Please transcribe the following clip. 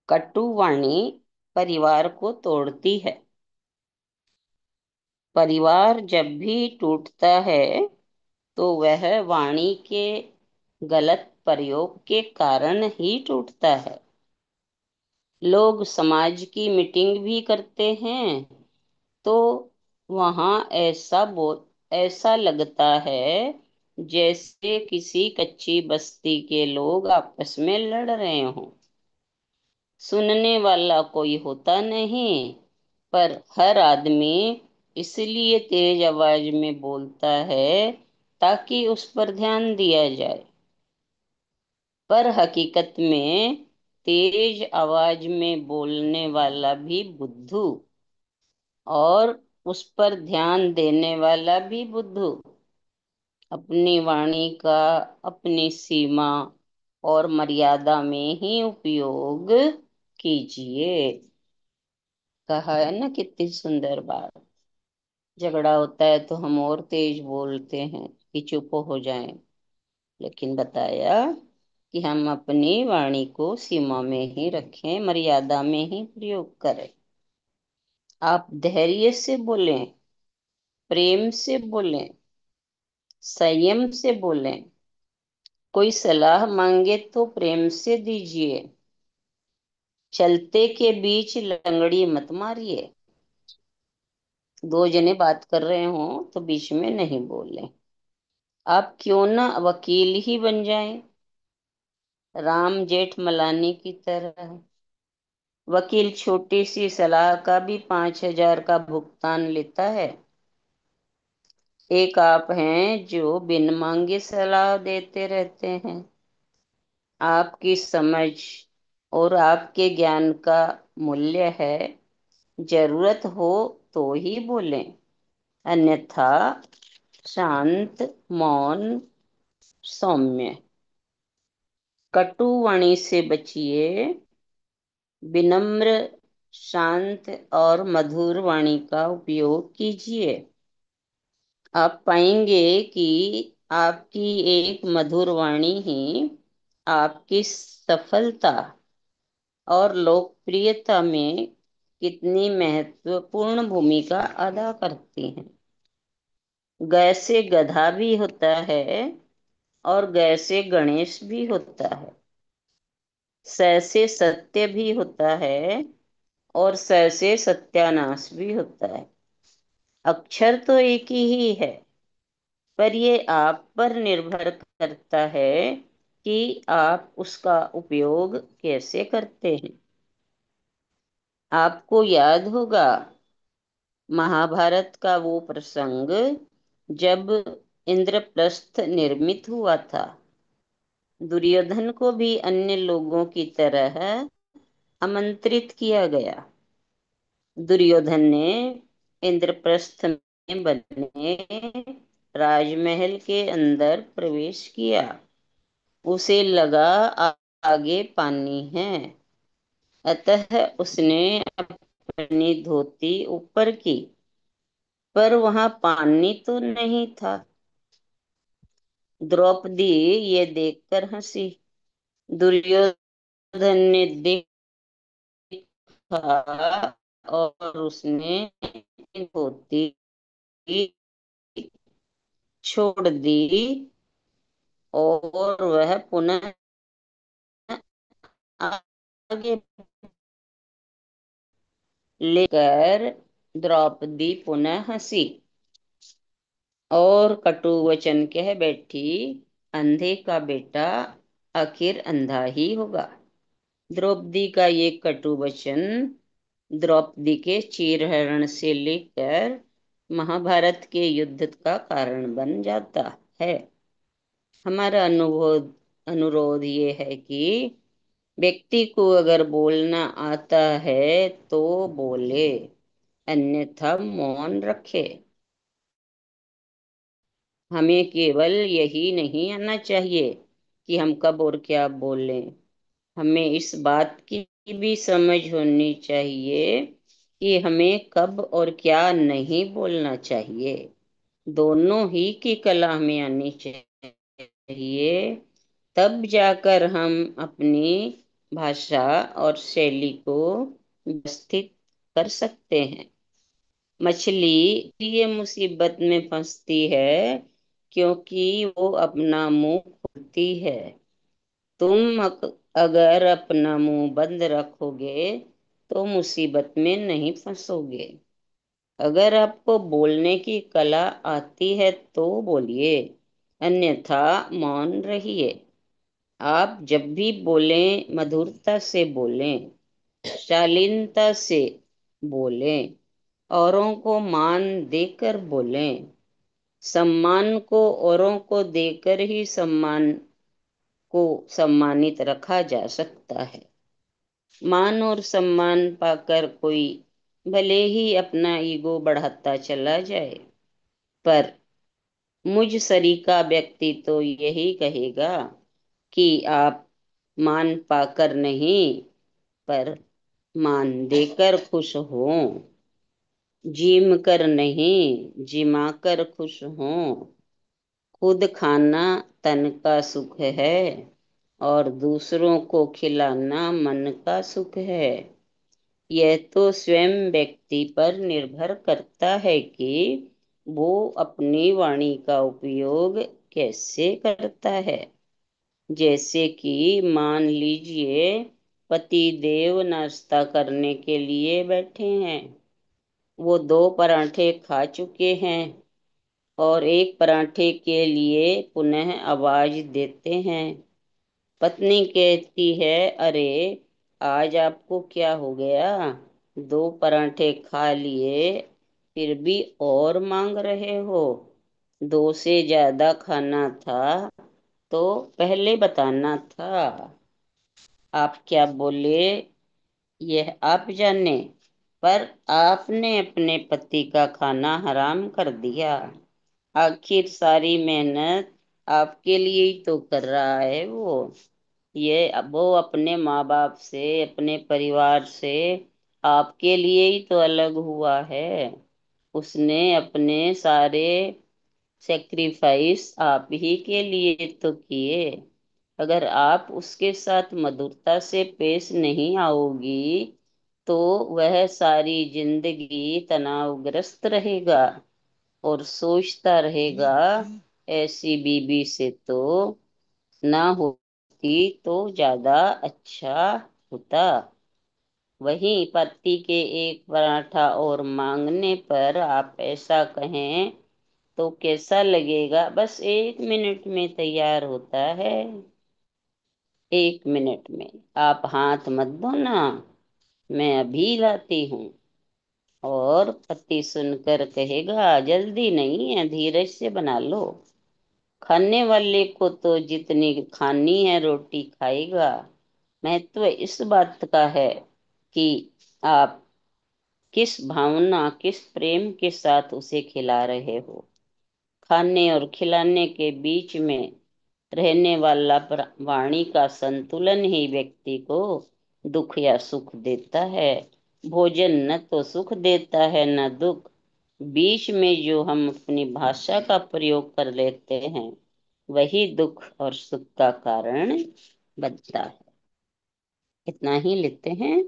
कटुवाणी परिवार को तोड़ती है। परिवार जब भी टूटता है तो वह वाणी के गलत प्रयोग के कारण ही टूटता है। लोग समाज की मीटिंग भी करते हैं तो वहां ऐसा लगता है जैसे किसी कच्ची बस्ती के लोग आपस में लड़ रहे हों। सुनने वाला कोई होता नहीं, पर हर आदमी इसलिए तेज आवाज में बोलता है ताकि उस पर ध्यान दिया जाए। पर हकीकत में तेज आवाज में बोलने वाला भी बुद्धू, और उस पर ध्यान देने वाला भी बुद्धू। अपनी वाणी का अपनी सीमा और मर्यादा में ही उपयोग कीजिए। कहा है ना, कितनी सुंदर बात। झगड़ा होता है तो हम और तेज बोलते हैं कि चुप हो जाएं, लेकिन बताया कि हम अपनी वाणी को सीमा में ही रखें, मर्यादा में ही प्रयोग करें। आप धैर्य से बोलें, प्रेम से बोलें, संयम से बोलें। कोई सलाह मांगे तो प्रेम से दीजिए। चलते के बीच लंगड़ी मत मारिए। दो जने बात कर रहे हो तो बीच में नहीं बोले। आप क्यों ना वकील ही बन जाएं, राम जेठमलानी की तरह। वकील छोटी सी सलाह का भी 5,000 का भुगतान लेता है। एक आप हैं जो बिन मांगे सलाह देते रहते हैं। आपकी समझ और आपके ज्ञान का मूल्य है। जरूरत हो तो ही बोलें, अन्यथा शांत, मौन, सौम्य। कटु वाणी से बचिए। विनम्र, शांत और मधुर वाणी का उपयोग कीजिए। आप पाएंगे कि आपकी एक मधुर वाणी ही आपकी सफलता और लोकप्रियता में कितनी महत्वपूर्ण भूमिका अदा करती है। गै से गधा भी होता है और गै से गणेश भी होता है। स से सत्य भी होता है और स से सत्यानाश भी होता है। अक्षर तो एक ही है, पर ये आप पर निर्भर करता है कि आप उसका उपयोग कैसे करते हैं। आपको याद होगा महाभारत का वो प्रसंग जब इंद्रप्रस्थ निर्मित हुआ था। दुर्योधन को भी अन्य लोगों की तरह आमंत्रित किया गया। दुर्योधन ने इंद्रप्रस्थ में बने राजमहल के अंदर प्रवेश किया। उसे लगा आगे पानी है, अतः उसने अपनी धोती ऊपर की, पर वहां पानी तो नहीं था। द्रौपदी ये देखकर हंसी। दुर्योधन ने देखा और उसने धोती छोड़ दी और वह पुनः आगे लेकर द्रौपदी पुनः हंसी और कटु वचन कह बैठी, अंधे का बेटा आखिर अंधा ही होगा। द्रौपदी का ये कटु वचन द्रौपदी के चीरहरण से लेकर महाभारत के युद्ध का कारण बन जाता है। हमारा अनुरोध ये है कि व्यक्ति को अगर बोलना आता है तो बोले, अन्यथा मौन रखे। हमें केवल यही नहीं आना चाहिए कि हम कब और क्या बोलें, हमें इस बात की भी समझ होनी चाहिए कि हमें कब और क्या नहीं बोलना चाहिए। दोनों ही की कला हमें आनी चाहिए। तब जाकर हम अपनी भाषा और शैली को व्यवस्थित कर सकते हैं। मछली ये मुसीबत में फंसती है क्योंकि वो अपना मुंह खोलती है। अगर अपना मुंह बंद रखोगे तो मुसीबत में नहीं फंसोगे। अगर आपको बोलने की कला आती है तो बोलिए, अन्यथा मौन रहिए। आप जब भी बोलें मधुरता से बोलें, शालीनता से बोलें, औरों को मान देकर बोलें। सम्मान को औरों को देकर ही सम्मान को सम्मानित रखा जा सकता है। मान और सम्मान पाकर कोई भले ही अपना ईगो बढ़ाता चला जाए, पर मुझ सरीका व्यक्ति तो यही कहेगा कि आप मान पाकर नहीं, पर मान देकर खुश हों। जिम कर नहीं, जिमा कर खुश हों। खुद खाना तन का सुख है और दूसरों को खिलाना मन का सुख है। यह तो स्वयं व्यक्ति पर निर्भर करता है कि वो अपनी वाणी का उपयोग कैसे करता है। जैसे कि मान लीजिए पति देव नाश्ता करने के लिए बैठे हैं। वो दो पराठे खा चुके हैं और एक पराठे के लिए पुनः आवाज देते हैं। पत्नी कहती है, अरे आज आपको क्या हो गया? दो पराठे खा लिए, फिर भी और मांग रहे हो? दो से ज्यादा खाना था तो पहले बताना था। आप क्या बोले यह आप जाने, पर आपने अपने पति का खाना हराम कर दिया। आखिर सारी मेहनत आपके लिए ही तो कर रहा है वो अपने माँ बाप से, अपने परिवार से आपके लिए ही तो अलग हुआ है। उसने अपने सारे सेक्रीफाइस आप ही के लिए तो किए। अगर आप उसके साथ मधुरता से पेश नहीं आओगी तो वह सारी जिंदगी तनावग्रस्त रहेगा और सोचता रहेगा, ऐसी बीबी से तो ना होती तो ज्यादा अच्छा होता। वहीं पति के एक पराठा और मांगने पर आप ऐसा कहें तो कैसा लगेगा? बस 1 मिनट में तैयार होता है। 1 मिनट में। आप हाथ मत धो ना, मैं अभी लाती हूँ। और पति सुनकर कहेगा, जल्दी नहीं है, धीरज से बना लो। खाने वाले को तो जितनी खानी है रोटी खाएगा। महत्व इस बात का है कि आप किस भावना, किस प्रेम के साथ उसे खिला रहे हो। खाने और खिलाने के बीच में रहने वाला वाणी का संतुलन ही व्यक्ति को दुख या सुख देता है। भोजन न तो सुख देता है न दुख। बीच में जो हम अपनी भाषा का प्रयोग कर लेते हैं वही दुख और सुख का कारण बनता है। इतना ही लेते हैं।